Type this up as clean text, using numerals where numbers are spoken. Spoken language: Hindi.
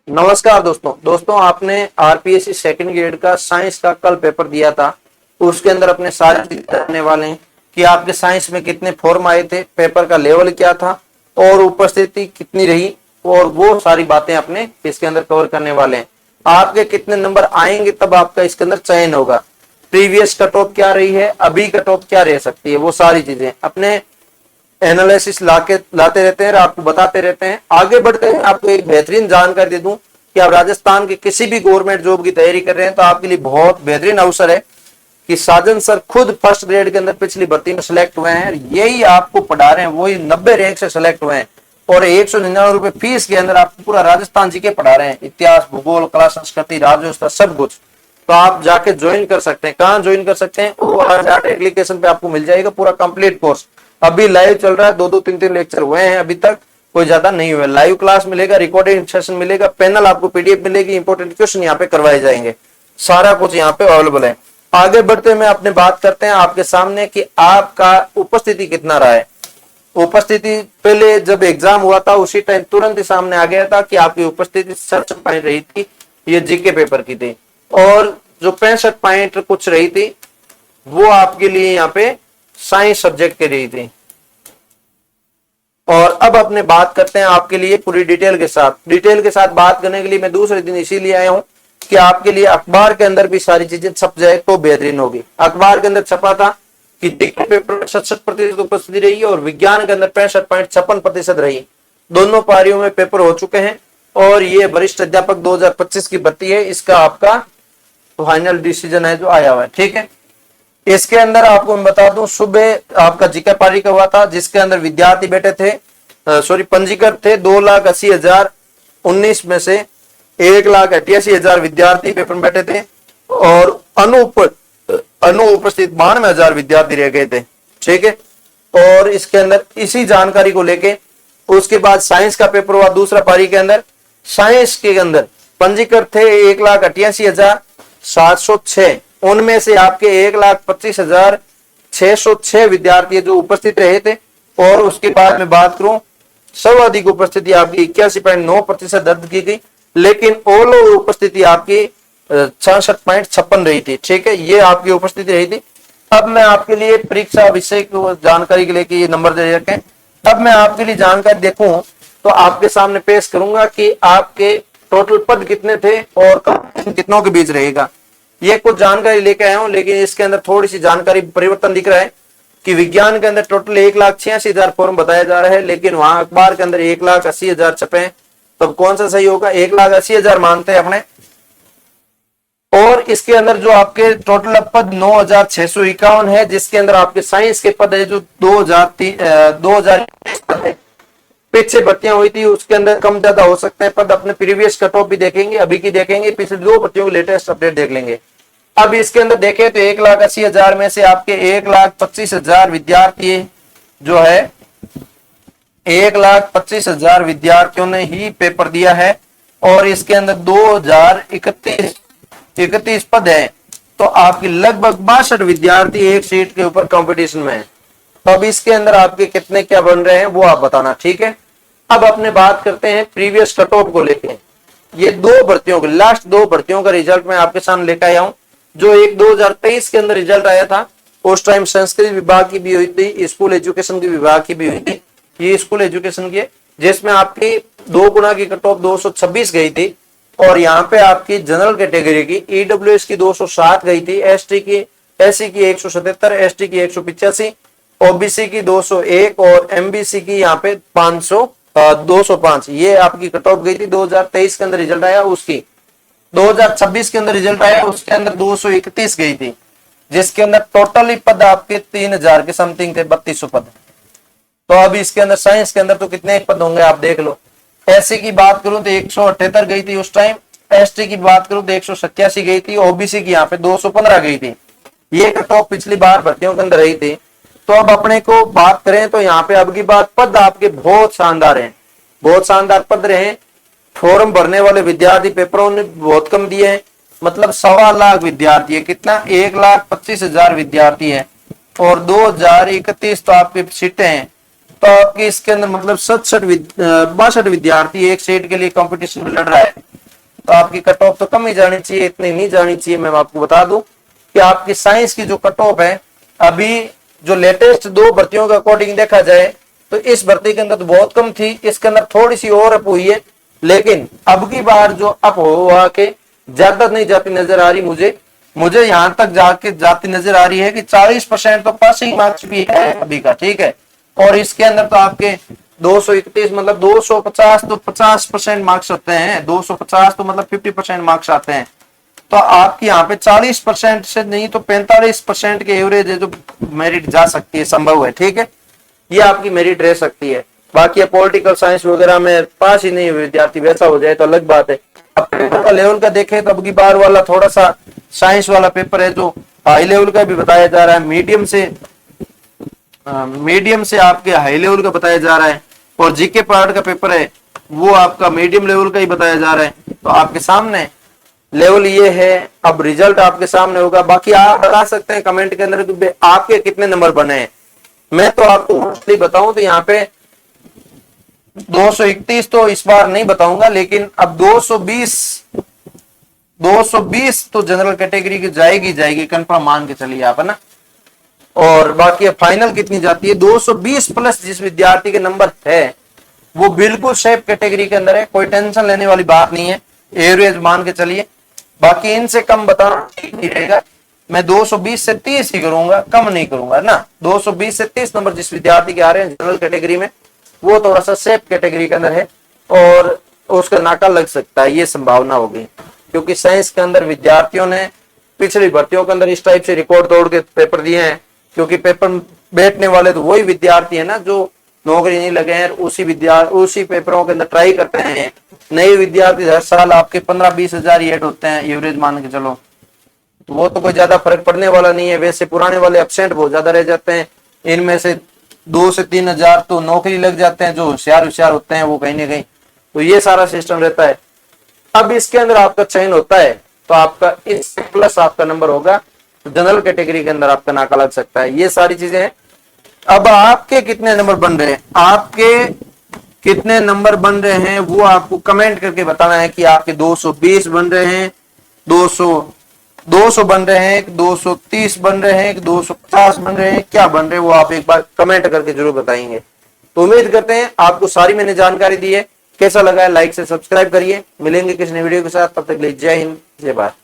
नमस्कार दोस्तों आपने आरपीएससी सेकंड ग्रेड का साइंस का कल पेपर दिया था। उसके अंदर अपने सारे चीजें जानने वाले हैं कि आपके साइंस में कितने फॉर्म आए थे, पेपर का लेवल क्या था और उपस्थिति कितनी रही, और वो सारी बातें अपने इसके अंदर कवर करने वाले हैं। आपके कितने नंबर आएंगे तब आपका इसके अंदर चयन होगा। प्रीवियस कट ऑफ क्या रही है, अभी कट ऑफ क्या रह सकती है, वो सारी चीजें अपने एनालिसिस लाते रहते हैं और आपको बताते रहते हैं। आगे बढ़ते हैं, आपको एक बेहतरीन जानकारी दे दूं कि आप राजस्थान के किसी भी गवर्नमेंट जॉब की तैयारी कर रहे हैं तो आपके लिए बहुत बेहतरीन अवसर है कि साजन सर खुद फर्स्ट ग्रेड के अंदर पिछली भर्ती में सिलेक्ट हुए हैं। यही आपको पढ़ा रहे हैं, वही 90 रैंक से सिलेक्ट हुए हैं और 199 रुपए फीस के अंदर आपको पूरा राजस्थान जी के पढ़ा रहे हैं। इतिहास, भूगोल, कला, संस्कृति, राज्योत्सव, सब कुछ। तो आप जाके ज्वाइन कर सकते हैं। कहाँ ज्वाइन कर सकते हैं? वो एप्लीकेशन पे आपको मिल जाएगा पूरा कंप्लीट कोर्स। अभी लाइव चल रहा है, 2-2, 3-3 लेक्चर हुए हैं, अभी तक कोई ज्यादा नहीं हुआ। लाइव क्लास मिलेगा, रिकॉर्डेड सेशन मिलेगा, पैनल आपको पीडीएफ मिलेगी, इंपोर्टेंट क्वेश्चन यहाँ पे करवाए जाएंगे। सारा कुछ यहाँ पे अवेलेबल है। आगे बढ़ते में अपने बात करते हैं आपके सामने कि आपका उपस्थिति कितना रहा है। उपस्थिति पहले जब एग्जाम हुआ था उसी टाइम तुरंत ही सामने आ गया था कि आपकी उपस्थिति 67 पॉइंट रही थी, ये जीके पेपर की थी, और जो 65 पॉइंट कुछ रही थी वो आपके लिए यहाँ पे साइंस सब्जेक्ट की रही थी। और अब अपने बात करते हैं आपके लिए पूरी डिटेल के साथ बात करने के लिए मैं दूसरे दिन इसीलिए आया हूं कि आपके लिए अखबार के अंदर भी सारी चीजें छप जाए तो बेहतरीन होगी। अखबार के अंदर छपा था कि जीके पेपर 67% उपस्थिति रही और विज्ञान के अंदर 65.56% रही। दोनों पारियों में पेपर हो चुके हैं और ये वरिष्ठ अध्यापक 2025 की भर्ती है। इसका आपका फाइनल डिसीजन है जो आया हुआ है, ठीक है। इसके अंदर आपको मैं बता दूं, सुबह आपका जीके पारी का हुआ था जिसके अंदर विद्यार्थी बैठे थे, पंजीकृत थे 2,80,019 में से 1,88,000 विद्यार्थी पेपर में बैठे थे और अनुपस्थित 92,000 विद्यार्थी रह गए थे, ठीक है। और इसके अंदर इसी जानकारी को लेके उसके बाद साइंस का पेपर हुआ दूसरा पारी के अंदर। साइंस के अंदर पंजीकृत थे 1,88,706, उनमें से आपके 1,25,606 विद्यार्थी जो उपस्थित रहे थे। और उसके बाद में बात करूं, सर्वाधिक उपस्थिति आपकी 81.9% दर्ज की गई, लेकिन ऑल ओवर उपस्थिति आपकी 66.56 रही थी, ठीक है। ये आपकी उपस्थिति रही थी। अब मैं आपके लिए परीक्षा विषय को जानकारी के लिए कि ये नंबर दे रखें। अब मैं आपके लिए जानकारी देखूं तो आपके सामने पेश करूंगा कि आपके टोटल पद कितने थे और कितनों के बीच रहेगा। ये कुछ जानकारी लेके आया हूं, लेकिन इसके अंदर थोड़ी सी जानकारी परिवर्तन दिख रहा है कि विज्ञान के अंदर टोटल 1,86,000 फॉर्म बताया जा रहा है, लेकिन वहां अखबार के अंदर 1,80,000 छपे हैं। तब कौन सा सही होगा? 1,80,000 मानते हैं अपने। और इसके अंदर जो आपके टोटल पद 9,651 है, जिसके अंदर आपके साइंस के पद है जो 2000 पीछे भर्तियां हुई थी, उसके अंदर कम ज्यादा हो सकते हैं पद। अपने प्रीवियस कट ऑफ भी देखेंगे, अभी की देखेंगे, पिछले 2 भर्तियों की लेटेस्ट अपडेट देख लेंगे। अब इसके अंदर देखें तो 1,80,000 में से आपके 1,25,000 विद्यार्थी जो है 1,25,000 विद्यार्थियों ने ही पेपर दिया है और इसके अंदर 2,031 पद है। तो आपकी लगभग 62 विद्यार्थी एक सीट के ऊपर कंपटीशन में है। तो अब इसके अंदर आपके कितने क्या बन रहे हैं वो आप बताना, ठीक है। अब अपने बात करते हैं प्रीवियस कट ऑफ को लेके। ये 2 भर्तियों के लास्ट 2 भर्तियों का रिजल्ट मैं आपके सामने लेकर आया हूं। जो एक 2023 के अंदर रिजल्ट आया था, उस टाइम संस्कृत विभाग की भी हुई थी, स्कूल एजुकेशन की विभाग की भी हुई थी। ये स्कूल एजुकेशन की है, जिसमें आपकी 2 गुना की कट ऑफ 226 गई थी और यहाँ पे आपकी जनरल कैटेगरी की ईडब्ल्यूएस की 207 गई थी, एससी की 177, एसटी की 185, ओबीसी की 201 और एमबीसी की यहाँ पे 205। ये आपकी कट ऑफ गई थी 2023 के अंदर रिजल्ट आया उसकी। 2026 के अंदर रिजल्ट आया उसके अंदर 231 गई थी, जिसके अंदर टोटली पद आपके 3,000 के समथिंग थे, 3200 पद। तो अब इसके अंदर साइंस के अंदर तो कितने पद होंगे आप देख लो। एससी की बात करूं तो 178 गई थी उस टाइम, एसटी की बात करूं तो 187 गई थी, ओबीसी की यहाँ पे 215 गई थी। ये कट ऑफ पिछली बार भर्तियों के अंदर रही थी। तो अब अपने को बात करें तो यहाँ पे अब की बात पद आपके बहुत शानदार हैं, बहुत शानदार पद रहे। फॉर्म भरने वाले विद्यार्थी पेपरों ने बहुत कम दिए हैं, मतलब 1.25 लाख विद्यार्थी है। कितना? 1,25,000 विद्यार्थी है और 2,031 तो आपकी सीटें हैं। तो आपकी इसके अंदर मतलब 62 विद्यार्थी एक सीट के लिए कंपटीशन में लड़ रहा है। तो आपकी कट ऑफ तो कम ही जानी चाहिए, इतनी नहीं जानी चाहिए। मैं आपको बता दूं कि आपकी साइंस की जो कट ऑफ है अभी जो लेटेस्ट 2 भर्तियों के अकॉर्डिंग देखा जाए तो इस भर्ती के अंदर तो बहुत कम थी, इसके अंदर थोड़ी सी और अप हुई है, लेकिन अब की बार जो अप हुआ के ज्यादा नहीं जाती नजर आ रही, मुझे यहां तक जाके जाती नजर आ रही है कि 40% तो पासिंग मार्क्स भी है अभी का, ठीक है। और इसके अंदर तो आपके 231 मतलब 250 तो 50% मार्क्स होते हैं, 250 तो मतलब 50% मार्क्स आते हैं। तो आपकी यहाँ पे 40% से नहीं तो 45% के एवरेज है जो मेरिट जा सकती है, संभव है, ठीक है। ये आपकी मेरिट रह सकती है। बाकी पॉलिटिकल साइंस वगैरह में पास ही नहीं विद्यार्थी वैसा हो जाए तो अलग बात है। अब पेपर का लेवल का देखें तो अब की बार वाला थोड़ा सा साइंस वाला पेपर है जो हाई लेवल का भी बताया जा रहा है, मीडियम से आपके हाई लेवल का बताया जा रहा है, और जीके पार्ट का पेपर है वो आपका मीडियम लेवल का ही बताया जा रहा है। तो आपके सामने लेवल ये है, अब रिजल्ट आपके सामने होगा। बाकी आप बता सकते हैं कमेंट के अंदर कि आपके कितने नंबर बने हैं। मैं तो आपको बताऊं तो यहाँ पे 231 तो इस बार नहीं बताऊंगा, लेकिन अब 220 तो जनरल कैटेगरी की जाएगी कंफर्म मान के चलिए आप, है ना। और बाकी फाइनल कितनी जाती है, 220 प्लस जिस विद्यार्थी के नंबर है वो बिल्कुल सेफ कैटेगरी के अंदर है, कोई टेंशन लेने वाली बात नहीं है, एवरेज मान के चलिए। बाकी इनसे कम बताना ठीक नहीं रहेगा, मैं 220 से 30 ही करूंगा, कम नहीं करूंगा ना। 220 से 30 नंबर जिस विद्यार्थी के आ रहे हैं जनरल कैटेगरी में वो थोड़ा सा सेफ कैटेगरी के अंदर है और उसका नाका लग सकता है, ये संभावना होगी। क्योंकि साइंस के अंदर विद्यार्थियों ने पिछली भर्तियों के अंदर इस टाइप से रिकॉर्ड तोड़ के पेपर दिए हैं, क्योंकि पेपर बैठने वाले तो वही विद्यार्थी है ना जो नौकरी नहीं लगे हैं, उसी पेपरों के अंदर ट्राई करते हैं। नए विद्यार्थी हर साल आपके 15-20 हजार ऐड होते हैं एवरेज मान के चलो, तो वो तो कोई ज्यादा फर्क पड़ने वाला नहीं है। वैसे पुराने वाले एब्सेंट बहुत ज्यादा रह जाते हैं, इनमें से 2 से 3 हजार तो नौकरी लग जाते हैं, जो होशियार होते हैं वो कहीं ना कहीं, तो ये सारा सिस्टम रहता है। अब इसके अंदर आपका चयन होता है तो आपका इस प्लस आपका नंबर होगा, तो जनरल कैटेगरी के अंदर आपका नाका लग सकता है। ये सारी चीजें हैं। अब आपके कितने नंबर बन रहे हैं, आपके कितने नंबर बन रहे हैं वो आपको कमेंट करके बताना है कि आपके 220 बन रहे हैं, 200 बन रहे हैं, 230 बन रहे हैं, 250 बन रहे हैं, क्या बन रहे हैं वो आप एक बार कमेंट करके जरूर बताएंगे। तो उम्मीद करते हैं आपको सारी मैंने जानकारी दी है। कैसा लगा है लाइक से सब्सक्राइब करिए। मिलेंगे किसी नई वीडियो के साथ, तब तक के लिए जय हिंद जय भारत।